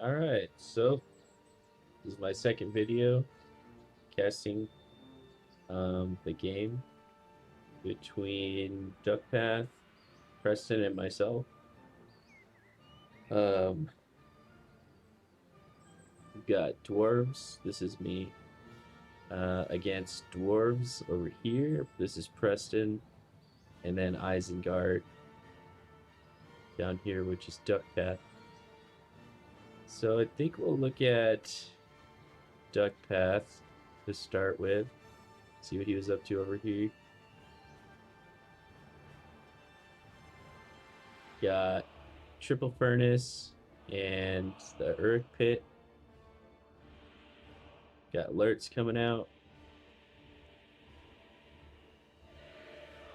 Alright, so this is my second video casting the game between Duckpath, Preston, and myself. Um, we've got dwarves. This is me against dwarves over here. This is Preston, and then Isengard down here, which is Duckpath. So I think we'll look at Duckpath to start with. See what he was up to over here. Got triple furnace and the Urk pit. Got alerts coming out.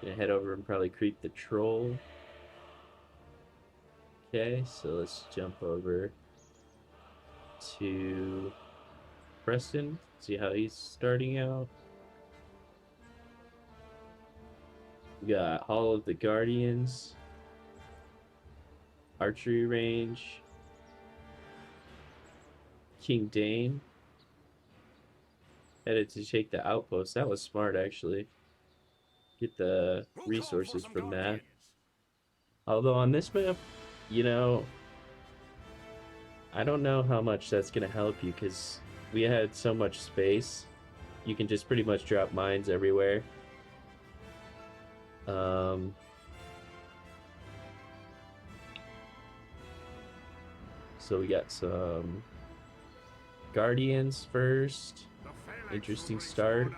Gonna head over and probably creep the troll. Okay, so let's jump over to Preston, see how he's starting out. We got Hall of the Guardians, archery range, King Dane. Headed to take the outpost. That was smart, actually. Get the resources from that. Although on this map, you know, I don't know how much that's going to help you because we had so much space. You can just pretty much drop mines everywhere. So we got some Guardians first. Interesting start.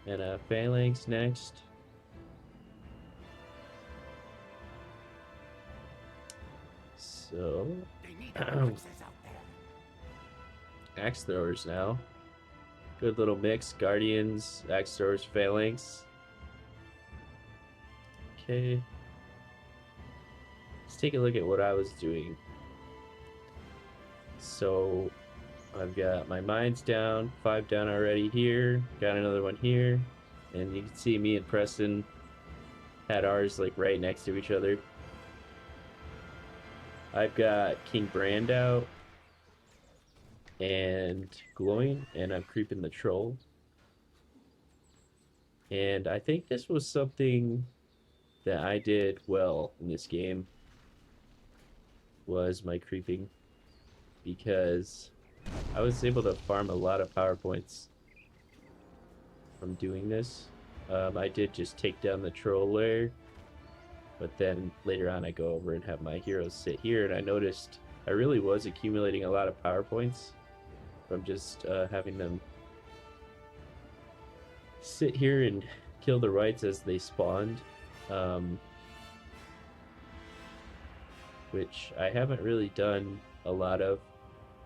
And a Phalanx next. So axe throwers now. Good little mix. Guardians, axe throwers, Phalanx. Okay. Let's take a look at what I was doing. So I've got my mines down, 5 down already here, got another one here, and you can see me and Preston had ours like right next to each other. I've got King Brand out and glowing, and I'm creeping the troll. And I think this was something that I did well in this game, was my creeping, because I was able to farm a lot of power points from doing this. I did just take down the troll lair, but then later on I go over and have my heroes sit here, and I noticed I really was accumulating a lot of power points from just having them sit here and kill the wights as they spawned, which I haven't really done a lot of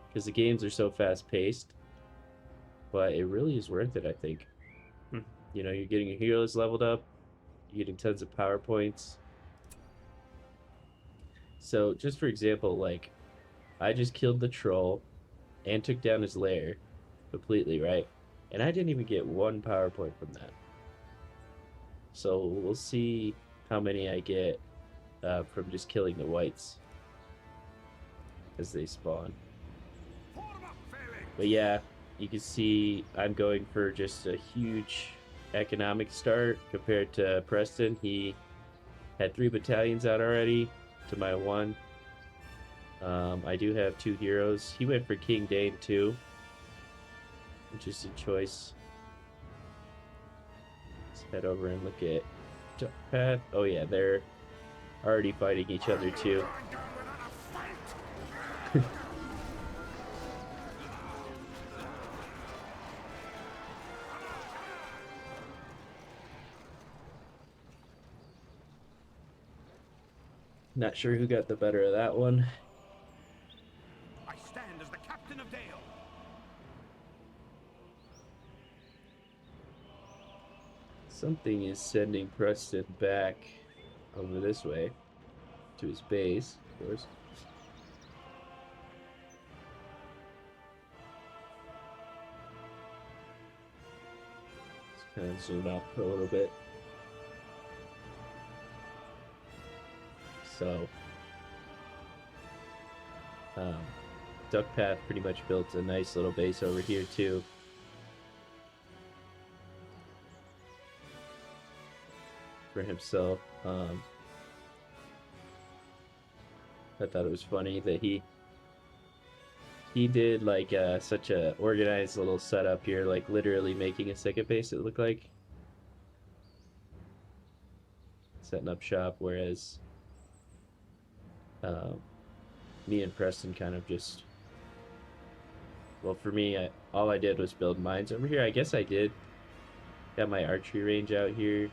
because the games are so fast-paced, but it really is worth it, I think. You know, you're getting your heroes leveled up, you're getting tons of power points. So, just for example, like, I just killed the troll and took down his lair completely, right? And I didn't even get 1 power point from that. So, we'll see how many I get from just killing the wights as they spawn. But yeah, you can see I'm going for just a huge economic start compared to Preston. He had 3 battalions out already to my 1. I do have 2 heroes. He went for King Dane too. Interesting choice. Let's head over and look at Duckpath. Oh yeah, they're already fighting each other too. Not sure who got the better of that one. I stand as the captain of Dale. Something is sending Preston back over this way to his base, of course. Let's kind of zoom out a little bit. So Duckpath pretty much built a nice little base over here too. For himself. I thought it was funny that he did like such a organized little setup here, like literally making a second base. It looked like setting up shop, whereas me and Preston kind of just, well, for me, all I did was build mines over here. I guess I did. Got my archery range out here.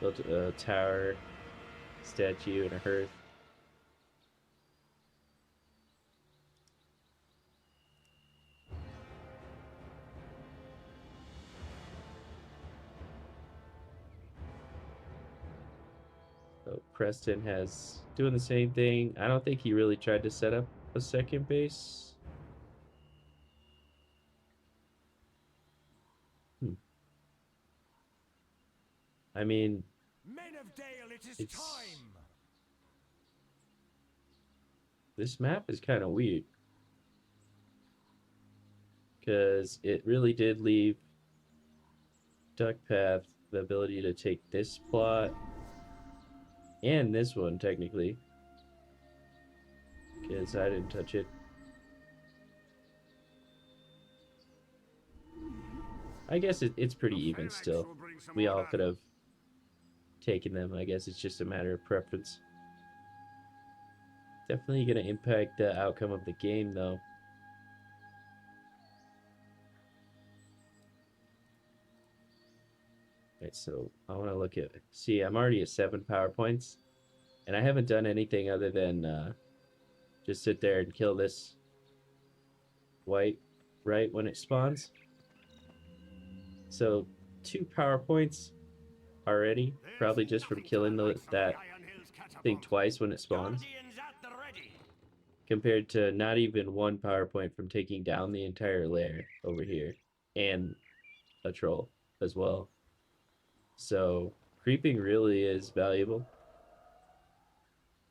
Built a tower, statue, and a hearth. So Preston has doing the same thing. I don't think he really tried to set up a second base. I mean, Men of Dale, it is it's time. This map is kind of weird because it really did leave Duckpath the ability to take this plot and this one technically, because I didn't touch it. I guess it's pretty even still. We all could have taken them. I guess it's just a matter of preference. Definitely going to impact the outcome of the game, though. Right, so I want to look at... See, I'm already at 7 power points, and I haven't done anything other than just sit there and kill this white right when it spawns. So 2 power points already, probably just from killing that thing twice when it spawns, compared to not even 1 power point from taking down the entire lair over here and a troll as well. So creeping really is valuable.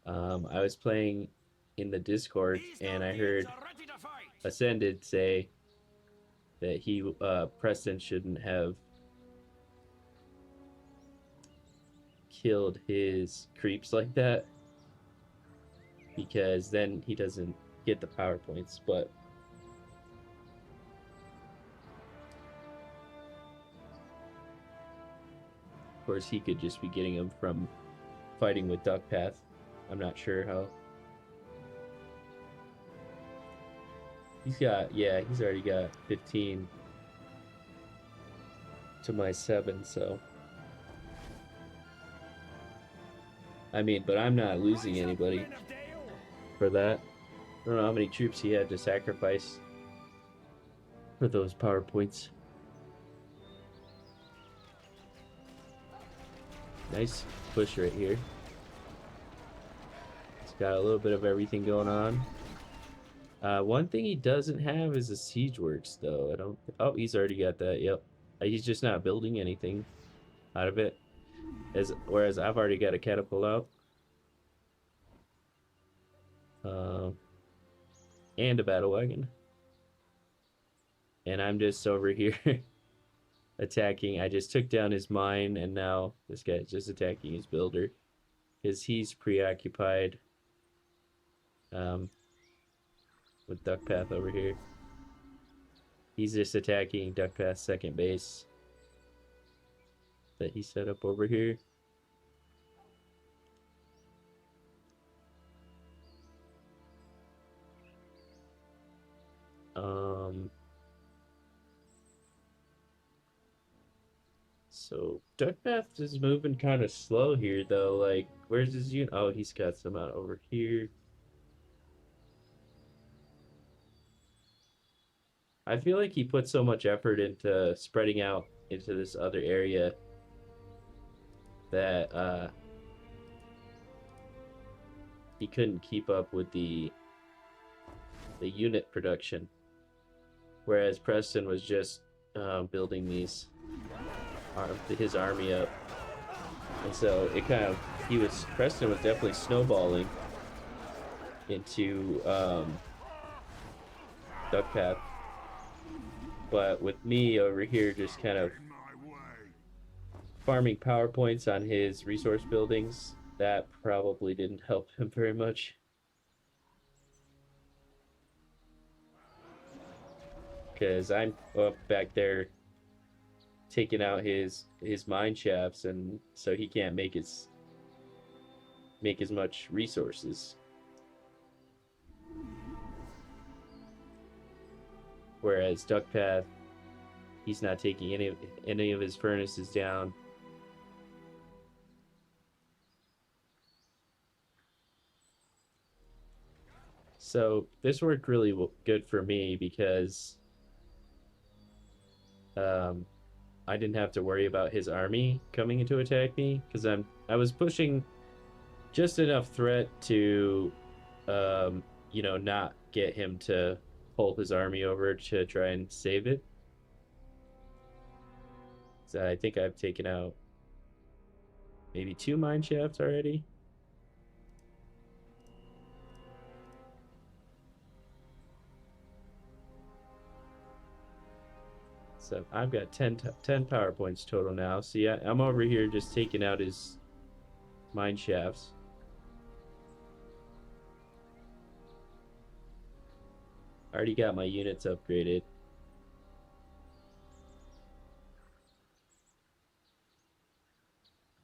I was playing in the Discord and I heard Ascended say that Preston shouldn't have killed his creeps like that, because then he doesn't get the power points. But of course he could just be getting them from fighting with Duckpath. I'm not sure how. He's already got 15 to my 7, so I mean, but I'm not losing anybody for that. I don't know how many troops he had to sacrifice for those power points. Nice push right here. It's got a little bit of everything going on. One thing he doesn't have is a siege works, though. I don't. Oh, he's already got that. Yep. He's just not building anything out of it. Whereas I've already got a catapult out. And a battle wagon. And I'm just over here attacking. I just took down his mine, and now this guy's just attacking his builder because he's preoccupied with Duckpath over here. He's just attacking Duckpath's second base that he set up over here. So Duckpath is moving kind of slow here, though. Like, where's his unit? Oh, he's got some out over here. I feel like he put so much effort into spreading out into this other area that he couldn't keep up with the unit production, whereas Preston was just building his army up, and so it kind of Preston was definitely snowballing into Duckpath. But with me over here just kind of In my way. farming power points on his resource buildings, that probably didn't help him very much. Because I'm up back there taking out his mine shafts, and so he can't make as much resources. Whereas Duckpath, he's not taking any of his furnaces down. So this worked really good for me because um, I didn't have to worry about his army coming to attack me because I was pushing just enough threat to not get him to pull his army over to try and save it. So I think I've taken out maybe 2 mine shafts already. So I've got 10 power points total now. See, I'm over here just taking out his mine shafts. I already got my units upgraded.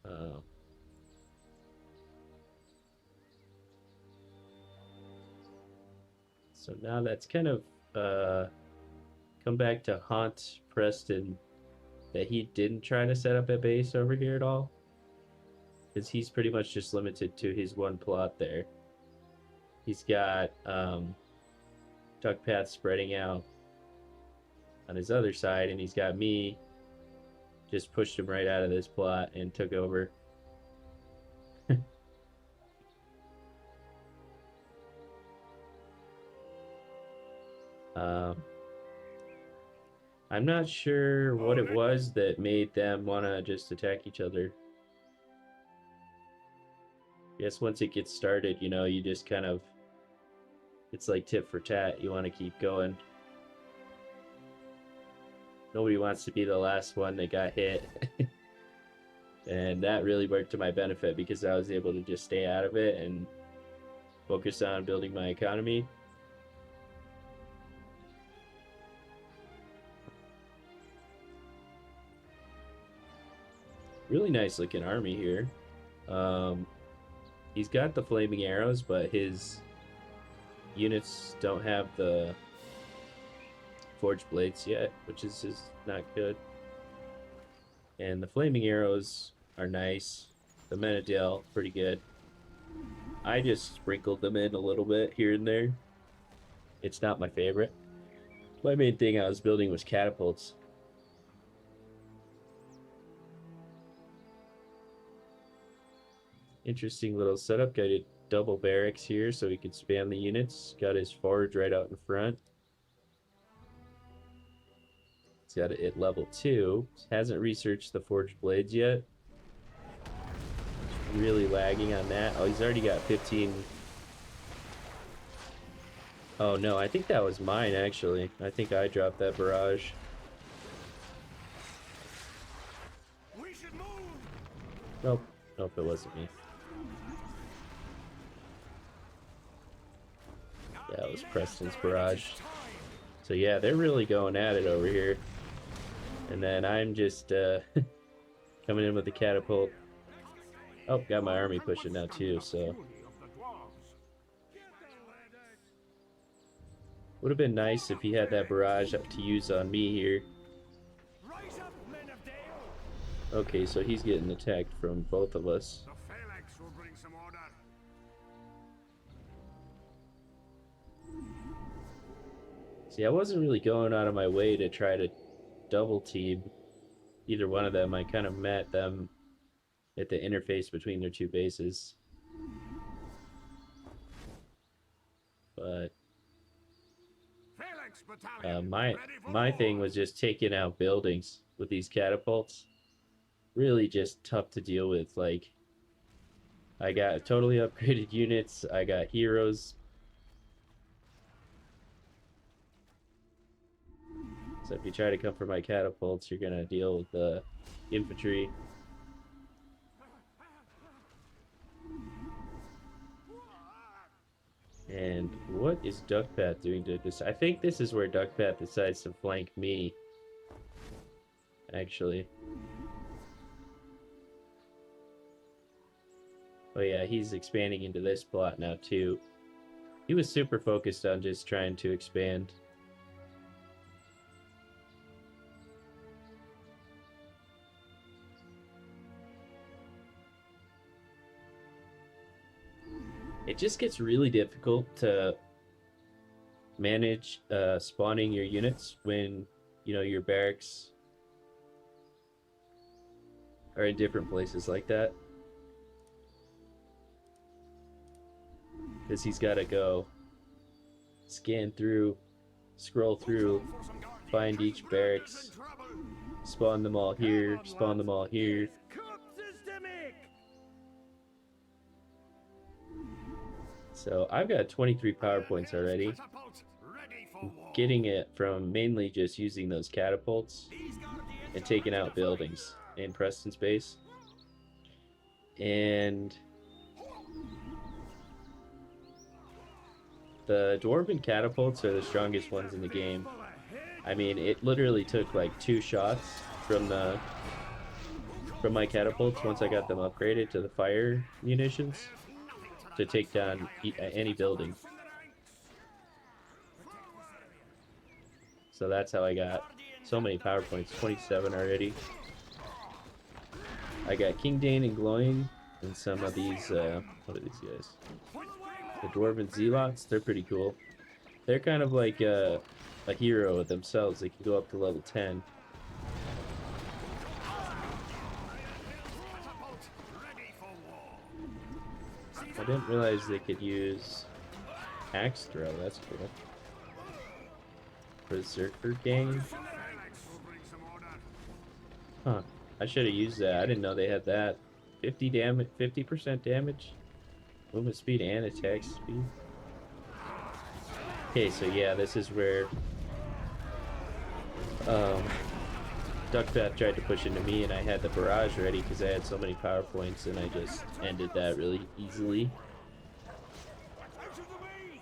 Uh, so now that's kind of come back to haunt Preston that he didn't try to set up a base over here at all. Because he's pretty much just limited to his one plot there. He's got Duckpath spreading out on his other side, and he's got me just pushed him right out of this plot and took over. um, I'm not sure what it was that made them want to just attack each other. I guess once it gets started, you just kind of, it's like tit for tat. You want to keep going. Nobody wants to be the last one that got hit. And that really worked to my benefit because I was able to just stay out of it and focus on building my economy. Really nice looking army here. He's got the flaming arrows, but his units don't have the forged blades yet, which is just not good. And the flaming arrows are nice. The Menadale, pretty good. I just sprinkled them in a little bit here and there. It's not my favorite. My main thing I was building was catapults. Interesting little setup. Got a double barracks here so he could spam the units. Got his forge right out in front. He's got it at level 2. Hasn't researched the forged blades yet. Really lagging on that. Oh, he's already got 15. Oh no, I think that was mine actually. I think I dropped that barrage. We should move. Nope. Nope, it wasn't me. Yeah, it was Preston's barrage. So yeah, they're really going at it over here. And then I'm just coming in with the catapult. Oh, got my army pushing now too, so. Would have been nice if he had that barrage up to use on me here. Okay, so he's getting attacked from both of us. The phalanx will bring some order. See, I wasn't really going out of my way to try to double team either one of them. I kind of met them at the interface between their two bases. But my thing was just taking out buildings with these catapults. Really just tough to deal with. Like, I got totally upgraded units. I got heroes So if you try to come for my catapults, you're gonna deal with the infantry. And what is Duckpath doing to this? I think this is where Duckpath decides to flank me. Actually. Oh yeah, he's expanding into this plot now too. He was super focused on just trying to expand. It just gets really difficult to manage spawning your units when, you know, your barracks are in different places like that. Because he's got to go scan through, scroll through, find each barracks, spawn them all here, spawn them all here. So I've got 23 power points already. Getting it from mainly just using those catapults and taking out buildings in Preston's base. And the dwarven catapults are the strongest ones in the game. I mean, it literally took like 2 shots from my catapults once I got them upgraded to the fire munitions to take down any building. So that's how I got so many power points, 27 already. I got King Dane and Glowing and some of these, what are these guys? The Dwarven Zealots, they're pretty cool. They're kind of like a hero themselves. They can go up to level 10. I didn't realize they could use axe throw. That's cool. Berserker Gang. Huh. I should have used that. I didn't know they had that. 50 damage, 50% damage. Movement speed and attack speed. Okay, so yeah, this is where Duckpath tried to push into me, and I had the barrage ready because I had so many power points, and I just ended that really easily.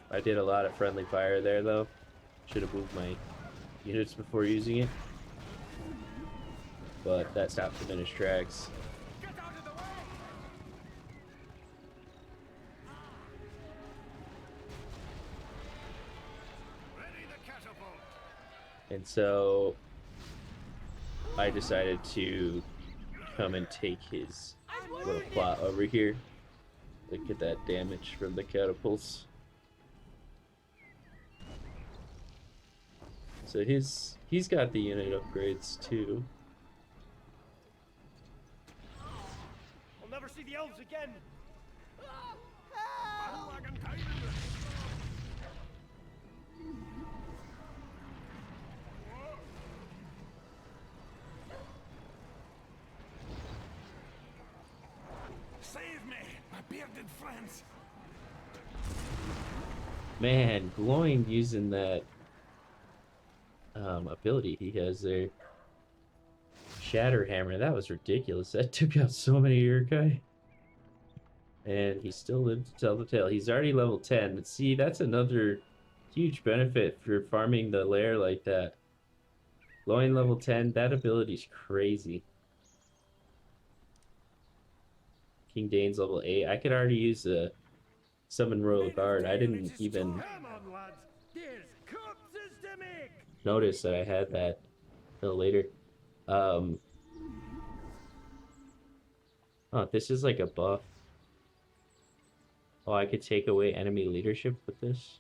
I did a lot of friendly fire there, though. Should have moved my units before using it. But that stopped the finished tracks. And so I decided to come and take his little plot over here. Look at that damage from the catapults. So he's got the unit upgrades too. I'll never see the elves again. Save me, my bearded friends. Man, Glowing using that ability he has there. Shatter Hammer, that was ridiculous. That took out so many Urkai. And he still lived to tell the tale. He's already level 10. But see, that's another huge benefit for farming the lair like that. Glowing level 10, that ability's crazy. King Dane's level 8. I could already use the Summon Royal Guard. I didn't even notice that I had that until later. Oh, this is like a buff. Oh, I could take away enemy leadership with this.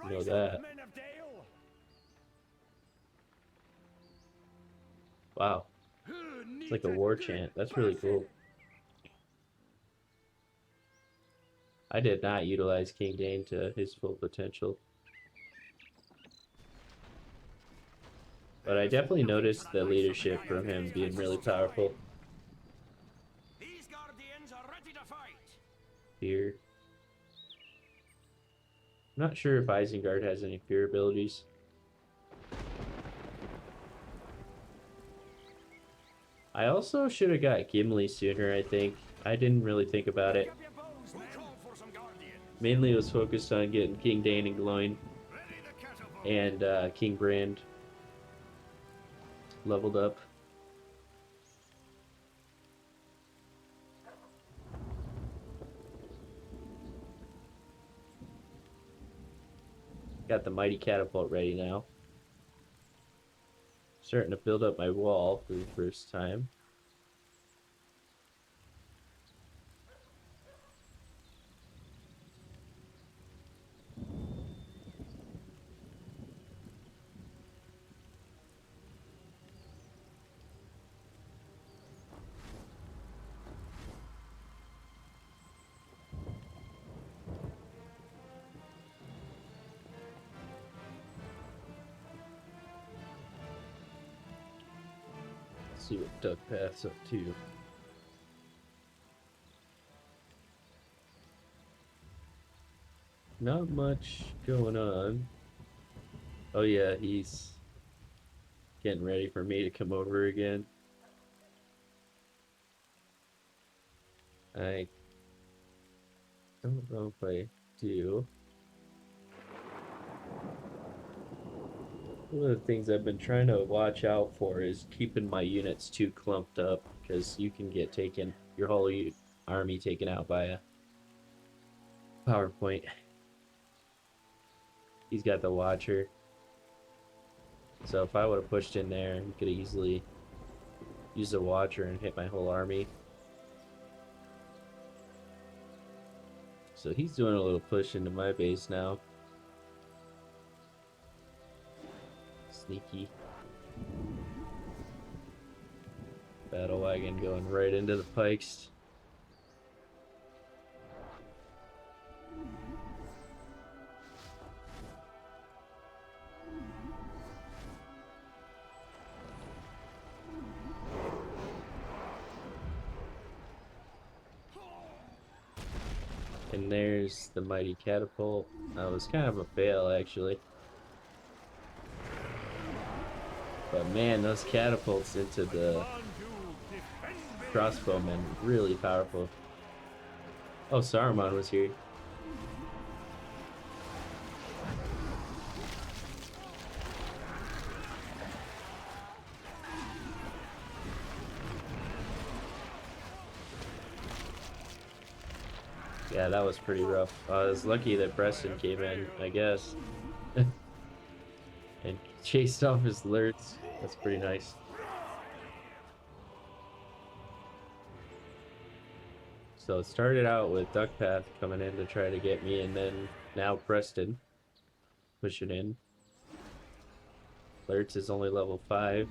Know that. Wow. It's like a war chant. That's really cool. I did not utilize King Dane to his full potential. But I definitely noticed the leadership from him being really powerful. These guardians are ready to fight. Here. I'm not sure if Isengard has any fear abilities. I also should have got Gimli sooner, I think. I didn't really think about it. Pick up your bows, men. Call for some guardians. Mainly was focused on getting King Dane and Gloin Ready the catapult. and King Brand leveled up. Got the mighty catapult ready now. Starting to build up my wall for the first time. Let's see what Duckpath's up to. Not much going on. Oh yeah, he's getting ready for me to come over again. I don't know if I do. One of the things I've been trying to watch out for is keeping my units too clumped up, because you can get your whole army taken out by a PowerPoint. He's got the Watcher. So if I would have pushed in there, he could have easily used the Watcher and hit my whole army. So he's doing a little push into my base now. Sneaky. Battle wagon going right into the pikes. And there's the mighty catapult. That was kind of a fail, actually. But man, those catapults into the crossbowmen, really powerful. Oh, Saruman was here. Yeah, that was pretty rough. I was lucky that Preston came in, I guess. And chased off his lurts. That's pretty nice. So it started out with Duckpath coming in to try to get me, and then now Preston pushing in. Lurtz is only level 5.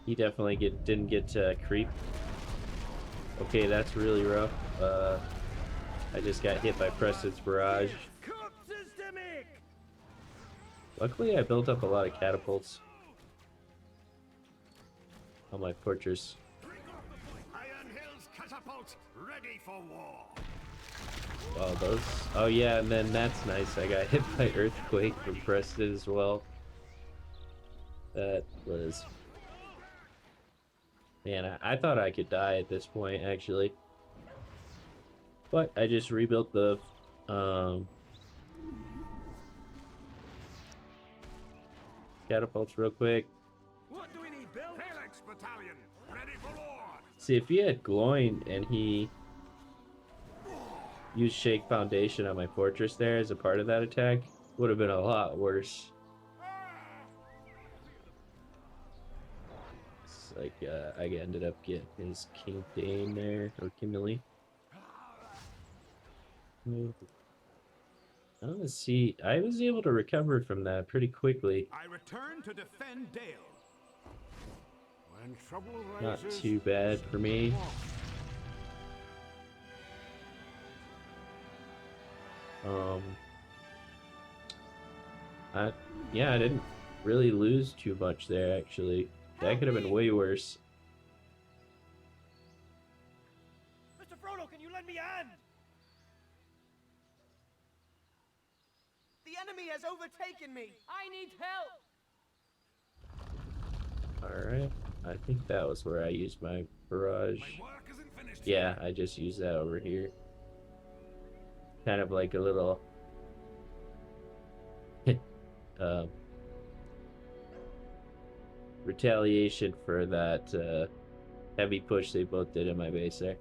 He definitely didn't get to creep. Okay, that's really rough. I just got hit by Preston's barrage. Luckily, I built up a lot of catapults on my fortress. Iron Hills catapult ready for war. Oh, those. Oh, yeah, and then that's nice. I got hit by Earthquake from Preston as well. That was. Man, I thought I could die at this point, actually. But I just rebuilt the catapults real quick. What do we need, Bill? Phalanx battalion, ready for war. See, if he had Gloin and he used Shake Foundation on my fortress there as a part of that attack, would have been a lot worse. It's like I ended up getting his King Dane there, or Kimberly. Let's see. I was able to recover from that pretty quickly. I return to defend Dale. When trouble Not rises, too bad for me. Yeah, I didn't really lose too much there, actually. That could have been way worse. Mr. Frodo, can you lend me a hand? enemy has overtaken me! I need help! Alright. I think that was where I used my barrage. My work isn't finished Yeah, yet. I just used that over here. Kind of like a little uh, retaliation for that heavy push they both did in my base there.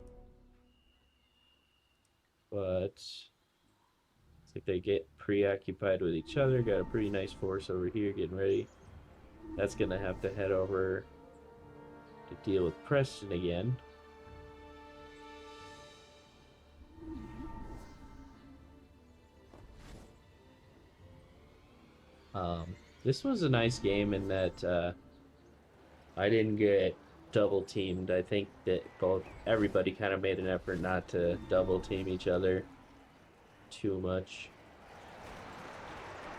But it's like they get preoccupied with each other. Got a pretty nice force over here getting ready. That's gonna have to head over to deal with Preston again. This was a nice game in that I didn't get double teamed. I think that everybody kind of made an effort not to double team each other too much.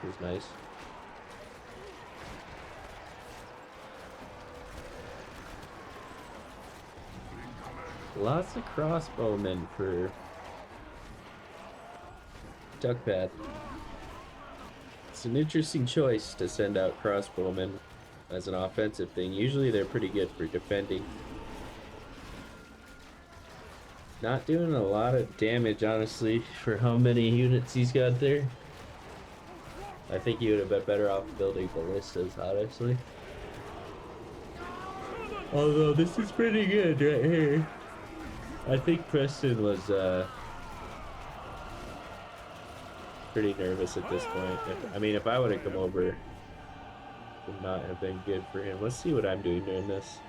It was nice. Lots of crossbowmen for Duckpath. It's an interesting choice to send out crossbowmen as an offensive thing. Usually they're pretty good for defending. Not doing a lot of damage, honestly, for how many units he's got there. I think he would have been better off building ballistas, honestly. Although this is pretty good right here. I think Preston was pretty nervous at this point. If I would have come over, it would not have been good for him. Let's see what I'm doing during this.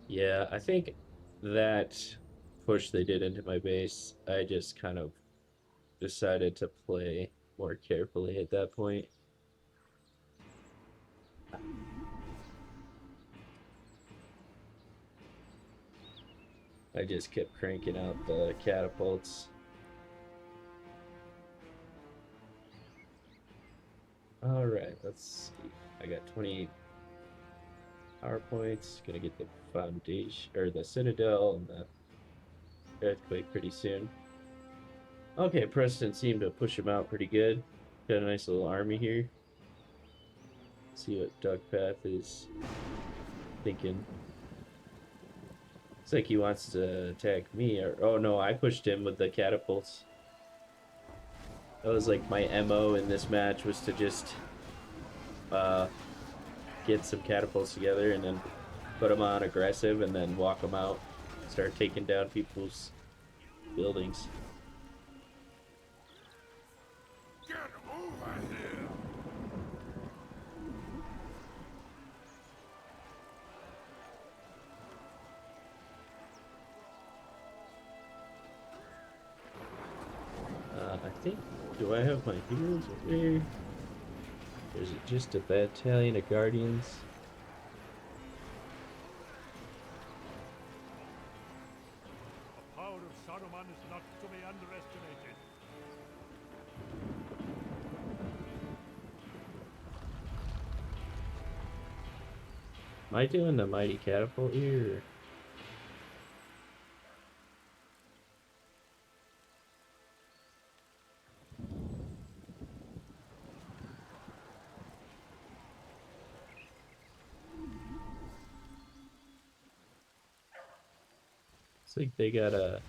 Yeah, I think that push they did into my base, I just kind of decided to play more carefully at that point. I just kept cranking out the catapults. Alright, let's see. I got 28 power points. Gonna get the foundation, or the citadel and the earthquake pretty soon. Okay, Preston seemed to push him out pretty good. Got a nice little army here. See what Duckpath is thinking. Looks like he wants to attack me, or oh no, I pushed him with the catapults. That was like my MO in this match, was to just get some catapults together and then put them on aggressive and then walk them out. Start taking down people's buildings. Get over here! I think, do I have my heroes over there? Or is it just a battalion of guardians? The power of Saruman is not to be underestimated. Am I doing the mighty catapult here? Or? Looks like they got a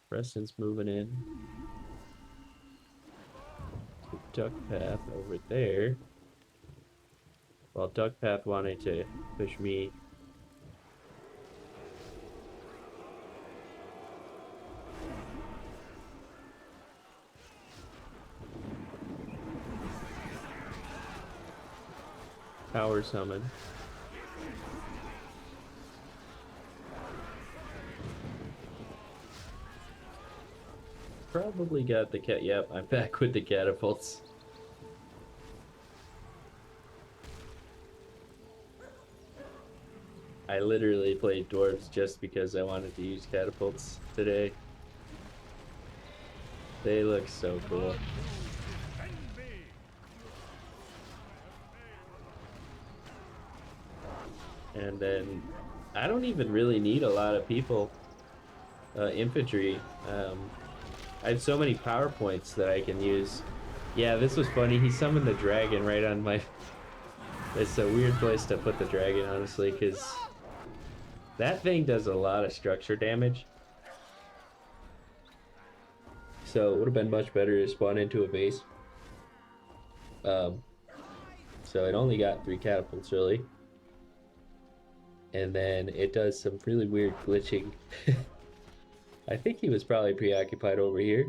Preston's moving in. Duckpath over there. While Duckpath wanted to push me. Power summon. Probably got the cat. Yep, I'm back with the catapults. I literally played dwarves just because I wanted to use catapults today. They look so cool. And then I don't even really need a lot of people infantry. I have so many power points that I can use. Yeah, this was funny. He summoned the dragon right on my... It's a weird place to put the dragon, honestly, because that thing does a lot of structure damage. So it would have been much better to spawn into a base. So it only got 3 catapults, really. And then it does some really weird glitching. I think he was probably preoccupied over here.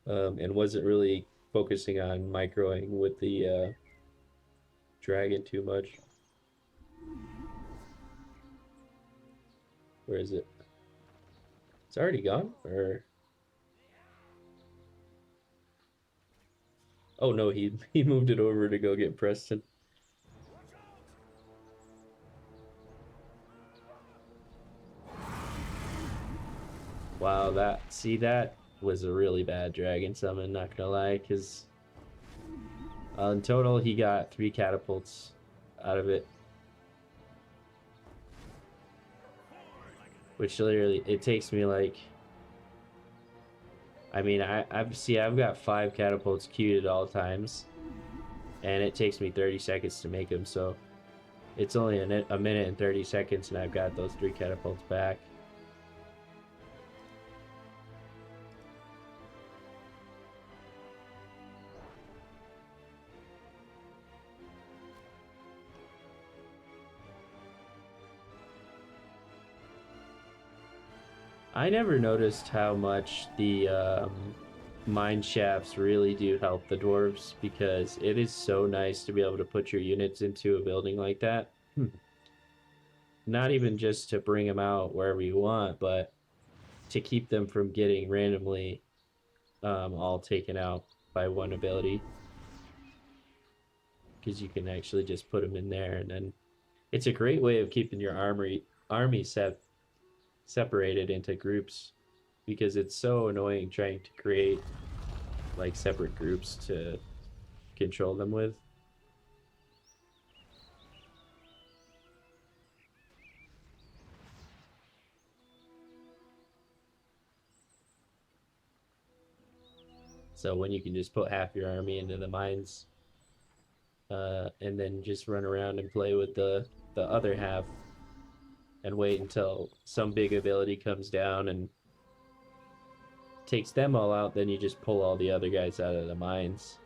And wasn't really focusing on microing with the dragon too much. Where is it? It's already gone? Or... Oh no, he moved it over to go get Preston. Wow, that was a really bad dragon summon, not gonna lie, because in total he got 3 catapults out of it. Which literally, it takes me like... I mean, I've got 5 catapults queued at all times, and it takes me 30 seconds to make them, so it's only a minute and 30 seconds, and I've got those 3 catapults back. I never noticed how much the mine shafts really do help the dwarves, because it is so nice to be able to put your units into a building like that. Not even just to bring them out wherever you want, but to keep them from getting randomly all taken out by one ability. Because you can actually just put them in there, and then it's a great way of keeping your army separated into groups, because it's so annoying trying to create like separate groups to control them with. So when you can just put half your army into the mines, and then just run around and play with the other half, and wait until some big ability comes down and takes them all out, then you just pull all the other guys out of the mines.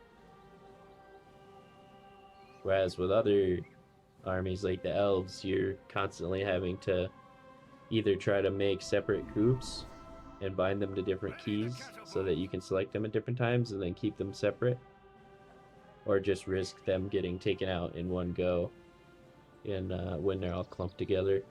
Whereas with other armies like the elves, you're constantly having to either try to make separate groups and bind them to different keys so that you can select them at different times and then keep them separate, or just risk them getting taken out in one go and when they're all clumped together.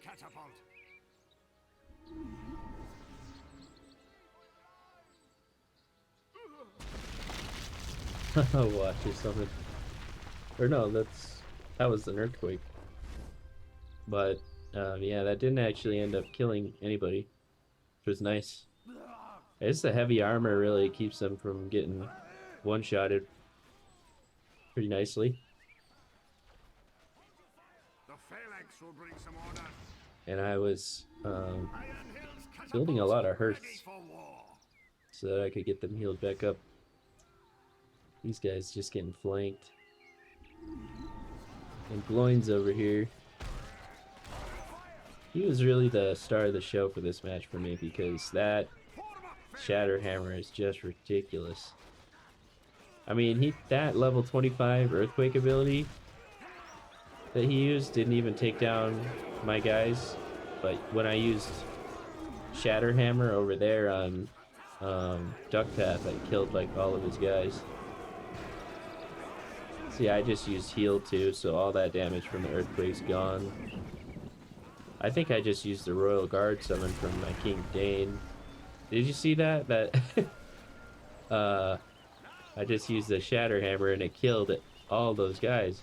Catapult. Watch or something. Or no, that was an earthquake. But yeah, that didn't actually end up killing anybody, which was nice. It's the heavy armor really keeps them from getting one-shotted pretty nicely. The phalanx will bring some order. And I was building a lot of hearths so that I could get them healed back up. These guys just getting flanked. And Gloin's over here. He was really the star of the show for this match for me, because that Shatter Hammer is just ridiculous. I mean, that level 25 Earthquake ability that he used didn't even take down my guys, but when I used Shatter Hammer over there on Duckpath, I killed like all of his guys. See, I just used heal too, so all that damage from the Earthquake's gone. I think I just used the Royal Guard summon from my King Dane. Did you see that? I just used the Shatter Hammer and it killed all those guys.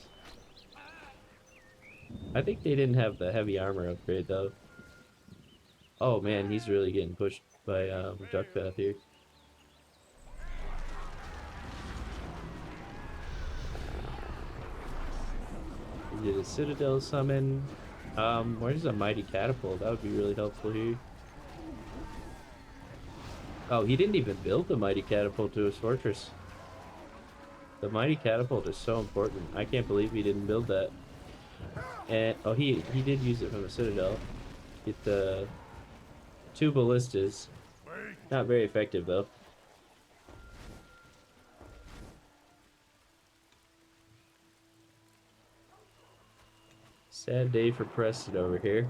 I think they didn't have the heavy armor upgrade though. Oh man, he's really getting pushed by Duckpath here. He did a Citadel summon. Where's a Mighty Catapult? That would be really helpful here. Oh, he didn't even build the Mighty Catapult to his fortress. The Mighty Catapult is so important. I can't believe he didn't build that. And oh, he did use it from the Citadel. Get the 2 ballistas. Not very effective though. Sad day for Preston over here.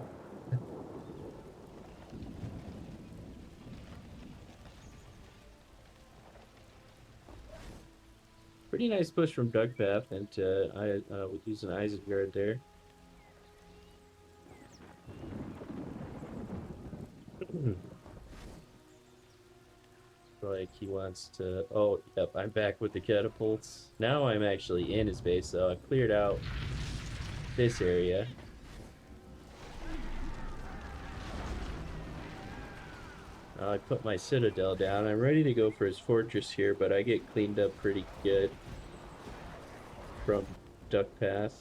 Pretty nice push from Duckpath, and I would use an Isengard there. Like he wants to. Oh, yep, I'm back with the catapults. Now I'm actually in his base, so I've cleared out this area. I put my citadel down. I'm ready to go for his fortress here, but I get cleaned up pretty good from Duckpath.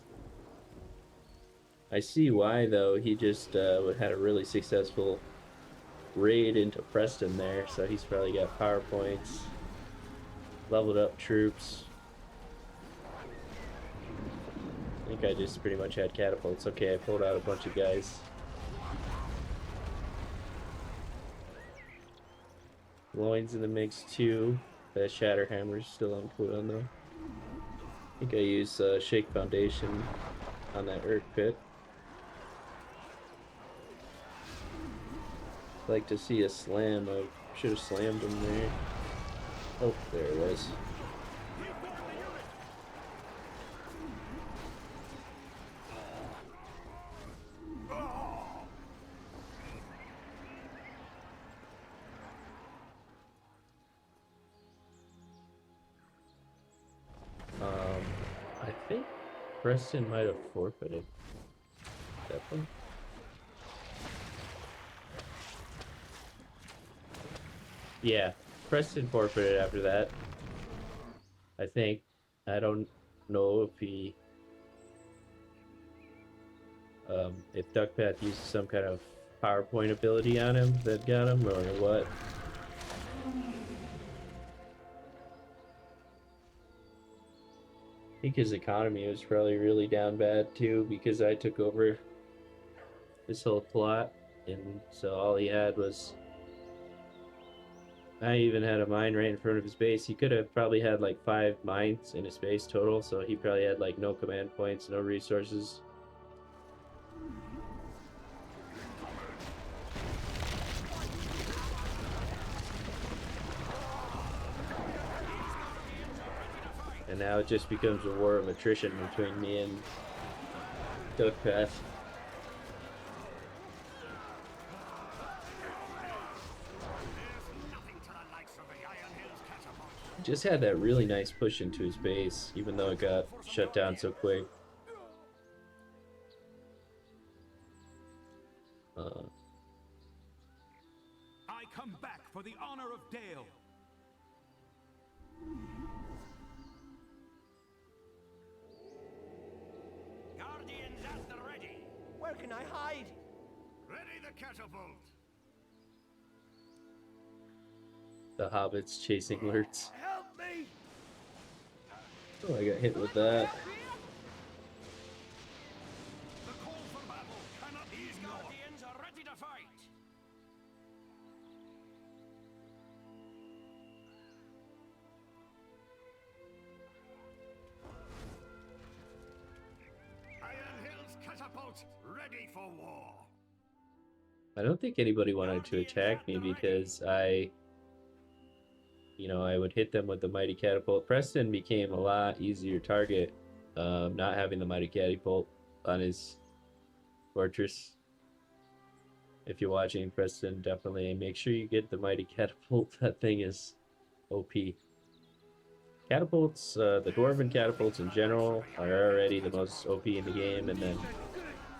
I see why, though. He just had a really successful raid into Preston there, so he's probably got power points, leveled up troops. I think I just pretty much had catapults. Okay, I pulled out a bunch of guys. Loin's in the mix too. The Shatterhammer's still on cooldown though. I think I use Shake Foundation on that Urk Pit. I'd like to see a slam. I should have slammed him there. Oh, there it was. I think Preston might have forfeited that one. Yeah, Preston forfeited after that. I think. I don't know if he if Duckpath uses some kind of PowerPoint ability on him that got him, or what. I think his economy was probably really down bad too, because I took over this whole plot, and so all he had was. I even had a mine right in front of his base. He could have probably had like 5 mines in his base total, so he probably had like no command points, no resources. And now it just becomes a war of attrition between me and Duckpath. Just had that really nice push into his base, even though it got shut down so quick. I come back for the honor of Dale. Guardians at the ready. Where can I hide? Ready the catapult. The hobbits chasing lurts. Help me! Oh, I got hit with that. The call for battle cannot be ignored. Guardians are ready to fight. Iron Hills catapult ready for war. I don't think anybody wanted to attack me because I would hit them with the Mighty Catapult. Preston became a lot easier target, not having the Mighty Catapult on his fortress. If you're watching, Preston, definitely make sure you get the Mighty Catapult. That thing is OP. Catapults, the dwarven catapults in general are already the most OP in the game, and then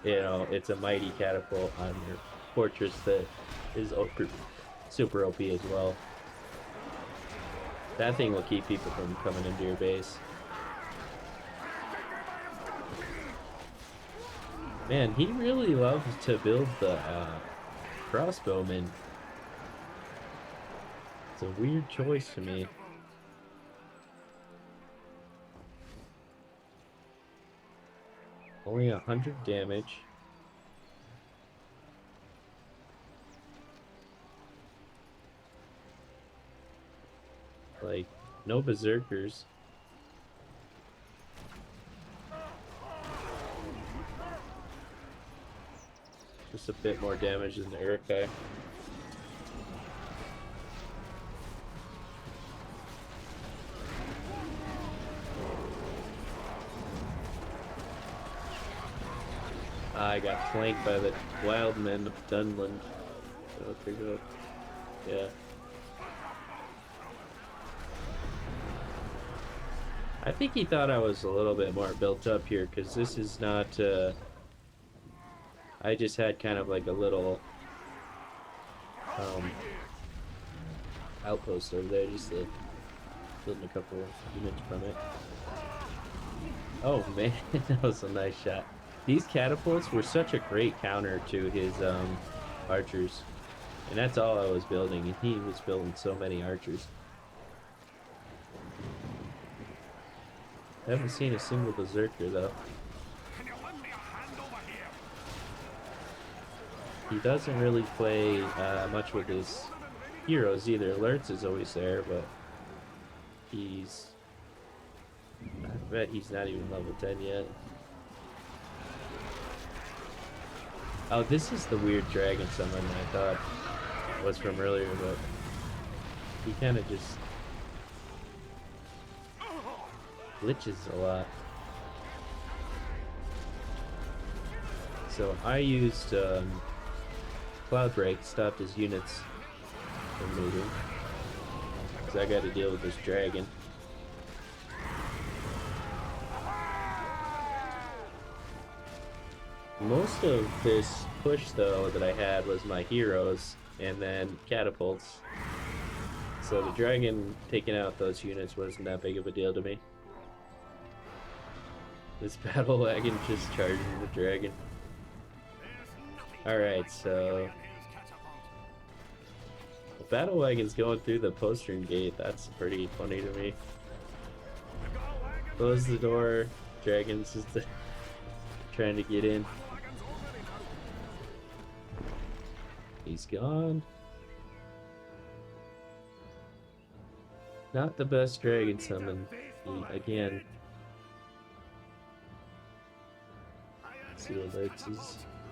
it's a mighty catapult on your fortress that is super OP as well. That thing will keep people from coming into your base. Man, he really loves to build the crossbowmen. It's a weird choice to me. Only 100 damage. Like, no berserkers. Just a bit more damage than the Erikai. I got flanked by the wild men of Dunland. So pick it up. Yeah. I think he thought I was a little bit more built up here, because this is not, I just had kind of like a little, outpost over there, just to build a couple units from it. Oh man, that was a nice shot. These catapults were such a great counter to his, archers. And that's all I was building, and he was building so many archers. I haven't seen a single berserker though. He doesn't really play much with his heroes either. Alerts is always there, but he's... I bet he's not even level 10 yet. Oh, this is the weird dragon summon I thought was from earlier, but he kind of just glitches a lot. So I used Cloud Break, stopped his units from moving, because I got to deal with this dragon. Most of this push though that I had was my heroes and then catapults. So the dragon taking out those units wasn't that big of a deal to me. This battle wagon just charging the dragon. Alright, so the battle wagon's going through the postern gate. That's pretty funny to me. Close the door. Dragon's just trying to get in. He's gone. Not the best dragon summon. Again.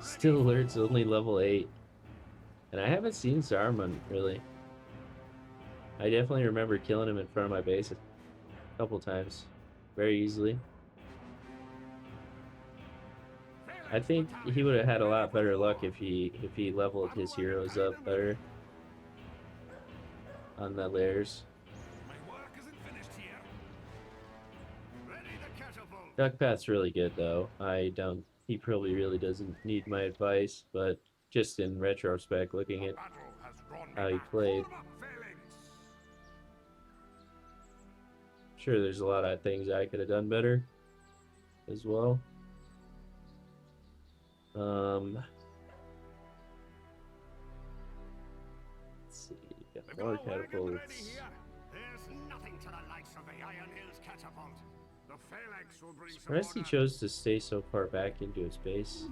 Still alerts only level 8. And I haven't seen Saruman really. I definitely remember killing him in front of my base a couple times. Very easily. I think he would have had a lot better luck if he leveled his heroes up better on the layers. Duckpath's really good though. He probably really doesn't need my advice, but just in retrospect, looking at how he played, sure there's a lot of things I could have done better as well. Let's see, got more catapults. Surprised he chose to stay so far back into his base.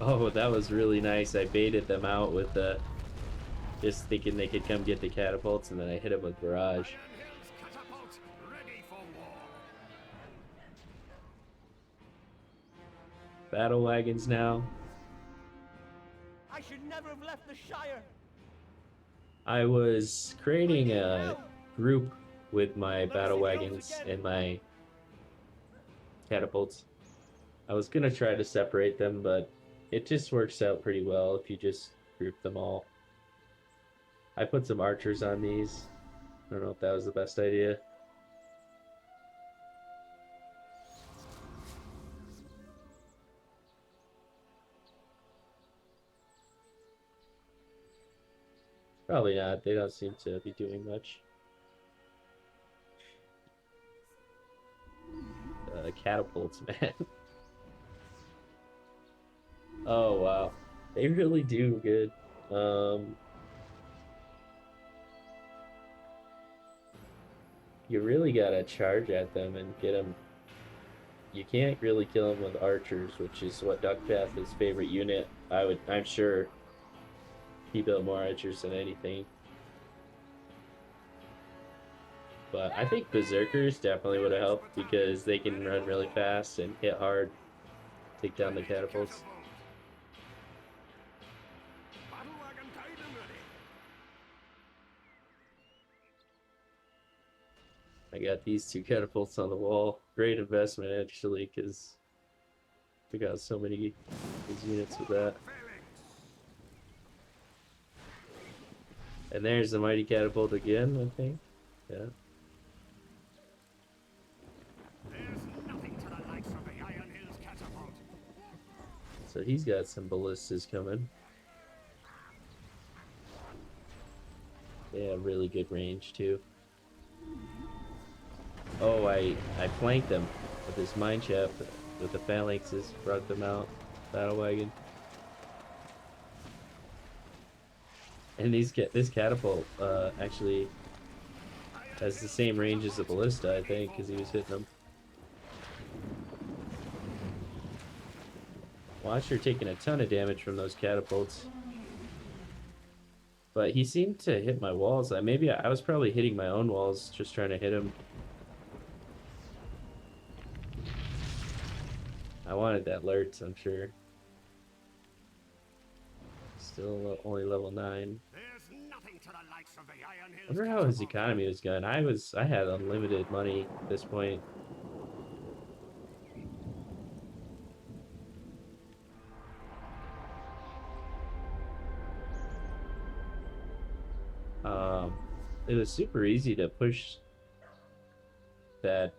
Oh, that was really nice. I baited them out with just thinking they could come get the catapults, and then I hit them with barrage. Battle wagons now. I should never have left the Shire. I was creating a group with my battle wagons and my catapults. I was gonna try to separate them, but it just works out pretty well if you just group them all. I put some archers on these. I don't know if that was the best idea. Probably not. They don't seem to be doing much. Catapults, man. Oh, wow. They really do good. You really gotta charge at them and get them. You can't really kill them with archers, which is what Duckpath's favorite unit. I'm sure he built more archers than anything. But I think Berserkers definitely would have helped because they can run really fast and hit hard, take down the catapults. Battle wagon tied and ready. I got these two catapults on the wall. Great investment, actually, because we got so many these units with that. And there's the mighty catapult again, I think. Yeah. There's nothing to the likes of the Iron Hills catapult. So he's got some ballistas coming. They have really good range too. Oh, I flanked them with this mine shaft with the phalanxes, brought them out. Battle wagon. And this catapult actually has the same range as the ballista, I think, because he was hitting them. Watcher taking a ton of damage from those catapults. But he seemed to hit my walls. Maybe I was probably hitting my own walls, just trying to hit him. I wanted that Lurtz, I'm sure. Still only level 9. There's nothing to the likes of the Iron Hills. I wonder how his economy was going. I had unlimited money at this point. It was super easy to push that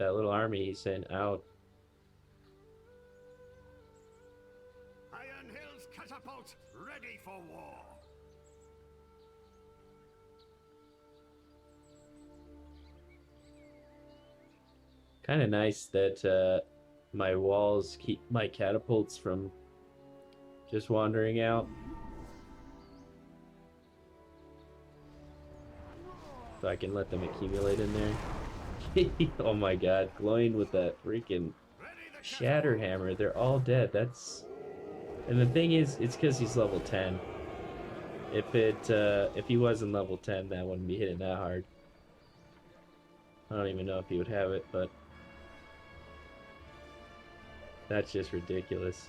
little army he sent out. Iron Hills catapult ready for war. Kind of nice that my walls keep my catapults from just wandering out. So I can let them accumulate in there. Oh my god, glowing with that freaking shatter hammer. They're all dead. And the thing is, it's because he's level 10. If he wasn't level 10, that wouldn't be hitting that hard. I don't even know if he would have it, but that's just ridiculous.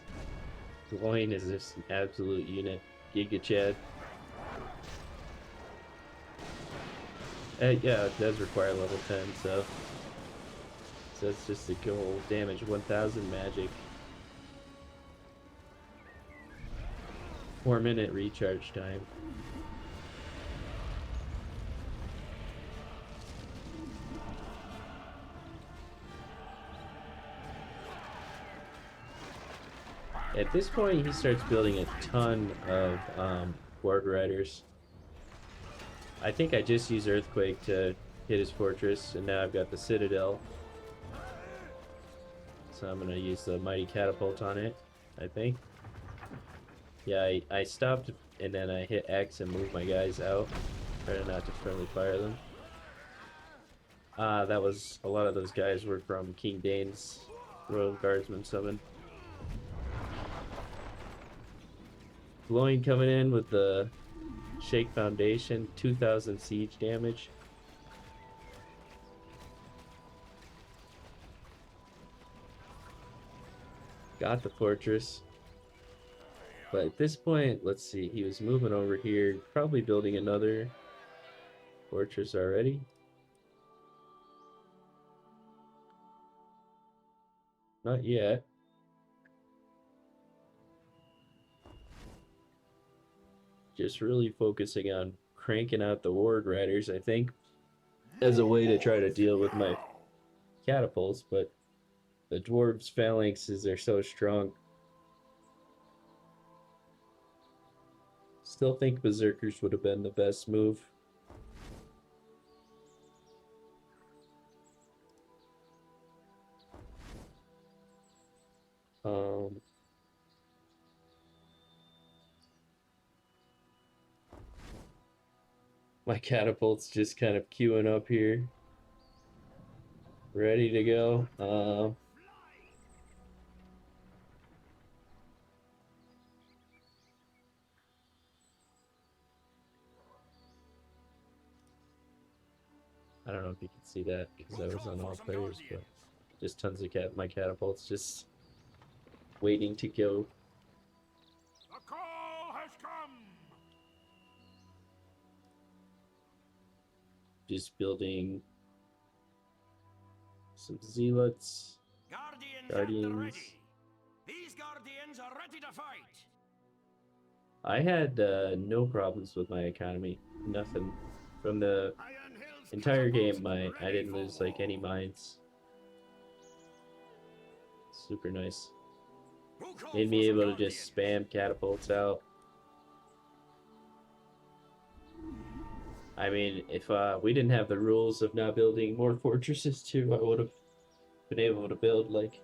Glowing is just an absolute unit. Giga Chad. Yeah, it does require level 10, so it's just a gold damage, 1000 magic. 4-minute recharge time. At this point, he starts building a ton of Ward Riders. I think I just used Earthquake to hit his fortress, and now I've got the Citadel. So I'm going to use the Mighty Catapult on it, I think. Yeah, I stopped, and then I hit X and moved my guys out. Try not to friendly fire them. That was, a lot of those guys were from King Dane's Royal Guardsman summon. Glowing coming in with the Shake Foundation, 2000 siege damage. Got the fortress. But at this point, let's see, he was moving over here, probably building another fortress already. Not yet. Just really focusing on cranking out the Ward Riders, I think, as a way to try to deal with my catapults, but the dwarves' phalanxes are so strong. Still think berserkers would have been the best move. My catapult's just kind of queuing up here, ready to go. I don't know if you can see that because I was on all players, but just tons of my catapults just waiting to go. The call has come. Just building some zealots, guardians. These guardians are ready to fight. I had no problems with my economy. Nothing from the entire game. I didn't lose like any mines. Super nice. Made me able to just spam catapults out. I mean, if we didn't have the rules of not building more fortresses too, I would have been able to build like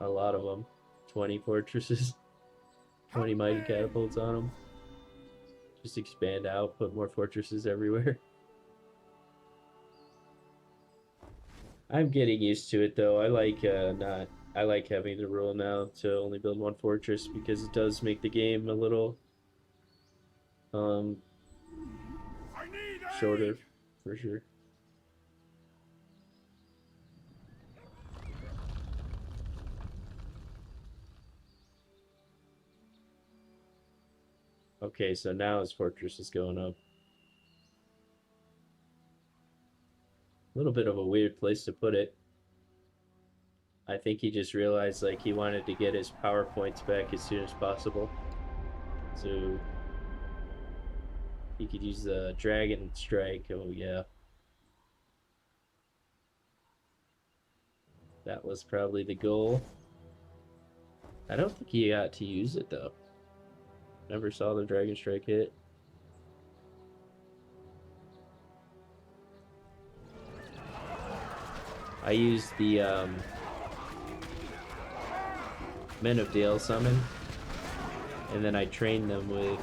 a lot of them. 20 fortresses, 20 mighty catapults on them. Just expand out, put more fortresses everywhere. I'm getting used to it though. I like I like having the rule now to only build one fortress because it does make the game a little shorter for sure. Okay, so now his fortress is going up. A little bit of a weird place to put it. I think he just realized like he wanted to get his power points back as soon as possible. So he could use the dragon strike. Oh yeah. That was probably the goal. I don't think he got to use it though. Never saw the dragon strike hit. I used the Men of Dale summon, and then I trained them with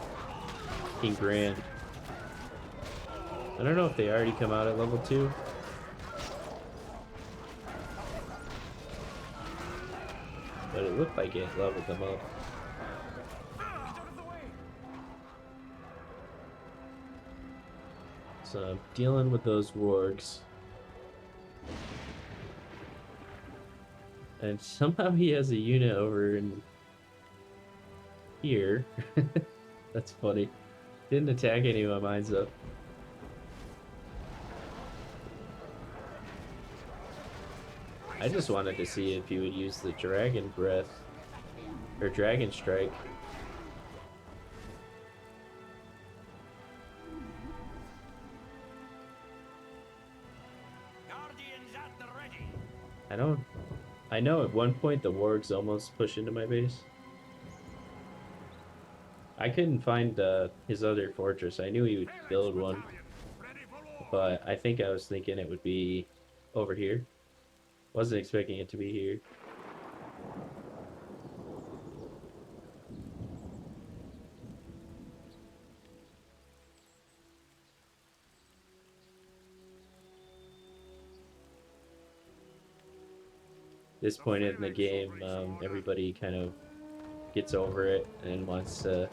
King Grand. I don't know if they already come out at level 2. But it looked like it leveled them up. So I'm dealing with those wargs. And somehow he has a unit over in here. That's funny. Didn't attack any of my mines though. I just wanted to see if he would use the dragon breath or dragon strike. I know at one point the wargs almost pushed into my base. I couldn't find his other fortress. I knew he would build one, but I think I was thinking it would be over here. Wasn't expecting it to be here. This point in the game, everybody kind of gets over it and wants to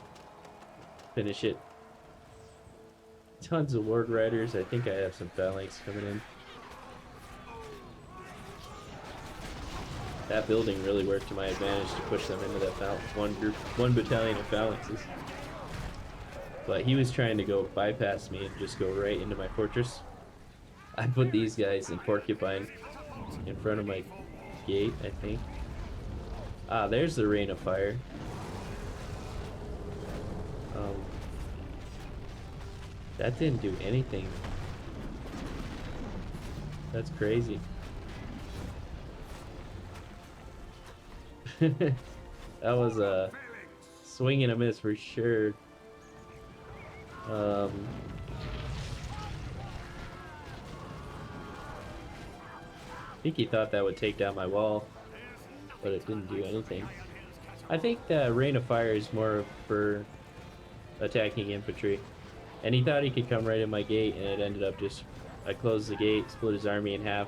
finish it. Tons of Ward Riders. I think I have some phalanx coming in. That building really worked to my advantage to push them into that one battalion of phalanxes. But he was trying to go bypass me and just go right into my fortress. I put these guys in Porcupine in front of my gate, I think. Ah, there's the rain of fire. That didn't do anything. That's crazy. That was a swing and a miss for sure. I think he thought that would take down my wall, but it didn't do anything. I think the rain of fire is more for attacking infantry. And he thought he could come right in my gate, and it ended up just... I closed the gate, split his army in half.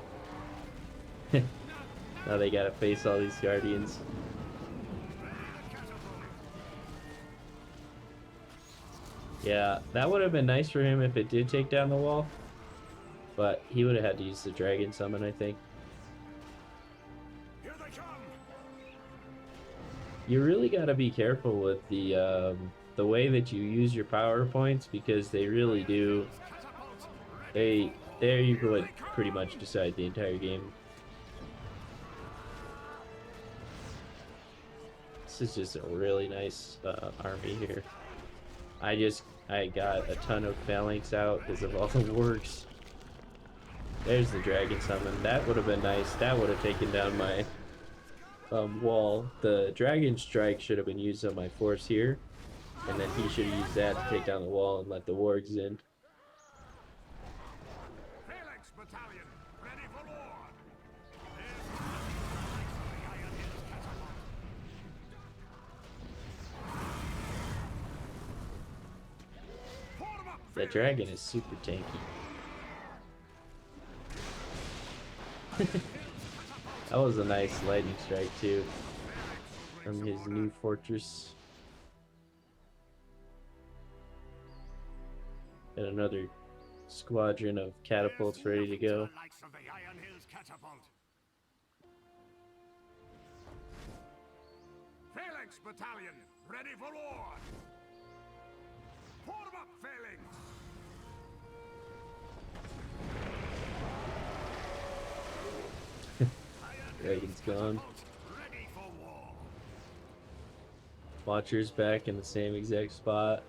Now they gotta face all these guardians. Yeah, that would have been nice for him if it did take down the wall. But he would have had to use the dragon summon, I think. You really gotta be careful with the way that you use your power points, because they really do... There you would pretty much decide the entire game. This is just a really nice army here. I got a ton of phalanx out because of all the wargs. There's the dragon summon. That would have been nice. That would have taken down my wall. The dragon strike should have been used on my force here, and then he should have used that to take down the wall and let the wargs in. That dragon is super tanky. That was a nice lightning strike too, from his new fortress. And another squadron of catapults ready to go. Phalanx battalion, ready for war! Form up, Phalanx! Dragon's gone. Watcher's back in the same exact spot.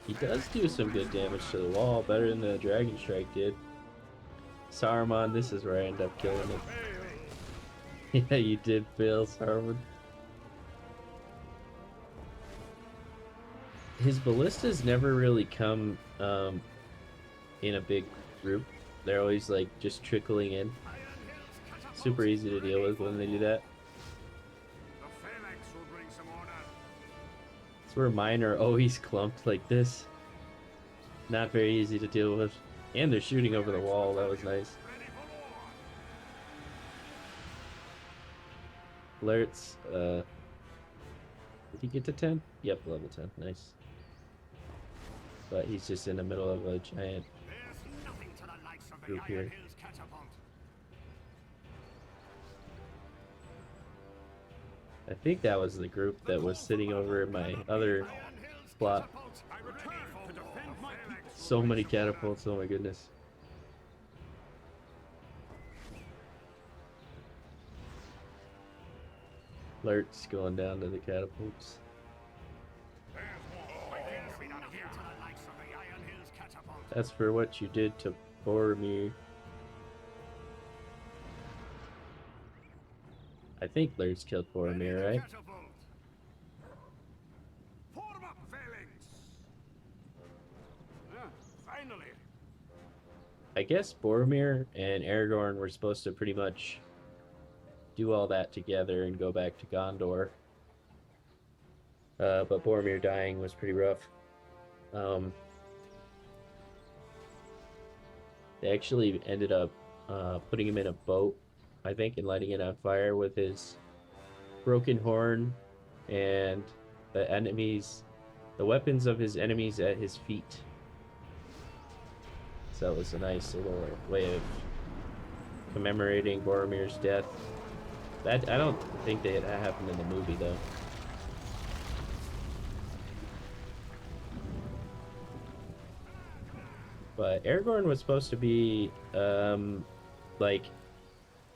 He does do some good damage to the wall, better than the Dragon Strike did. Saruman, this is where I end up killing him. Yeah, you did fail, Saruman. His ballistas never really come in a big group. They're always like just trickling in. Super easy to deal with when they do that. It's where mine are always clumped like this. Not very easy to deal with. And they're shooting over the wall. That was nice. Alerts. Did he get to 10? Yep, level 10. Nice. But he's just in the middle of a giant group here. I think that was the group that was sitting over in my other plot. So many catapults, oh my goodness. Alerts going down to the catapults. That's for what you did to Boromir. I think Lurtz killed Boromir, right? I guess Boromir and Aragorn were supposed to pretty much do all that together and go back to Gondor. But Boromir dying was pretty rough. They actually ended up putting him in a boat, I think, and lighting it on fire with his broken horn and the weapons of his enemies at his feet. So that was a nice little way of commemorating Boromir's death. That I don't think that happened in the movie though. But Aragorn was supposed to be, like,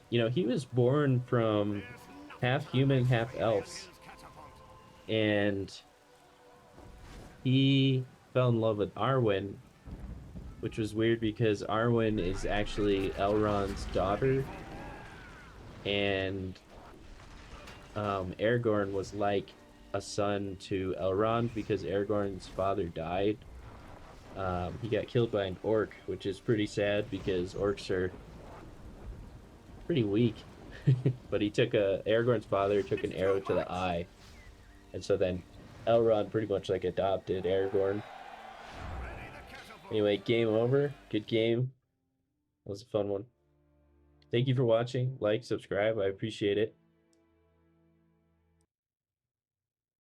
he was born from half human, half elves, and he fell in love with Arwen, which was weird because Arwen is actually Elrond's daughter, and Aragorn was like a son to Elrond because Aragorn's father died. He got killed by an orc, which is pretty sad because orcs are pretty weak. But Aragorn's father took an arrow to the eye, and so then Elrond pretty much like adopted Aragorn. Anyway, game over. Good game. That was a fun one. Thank you for watching. Like, subscribe. I appreciate it.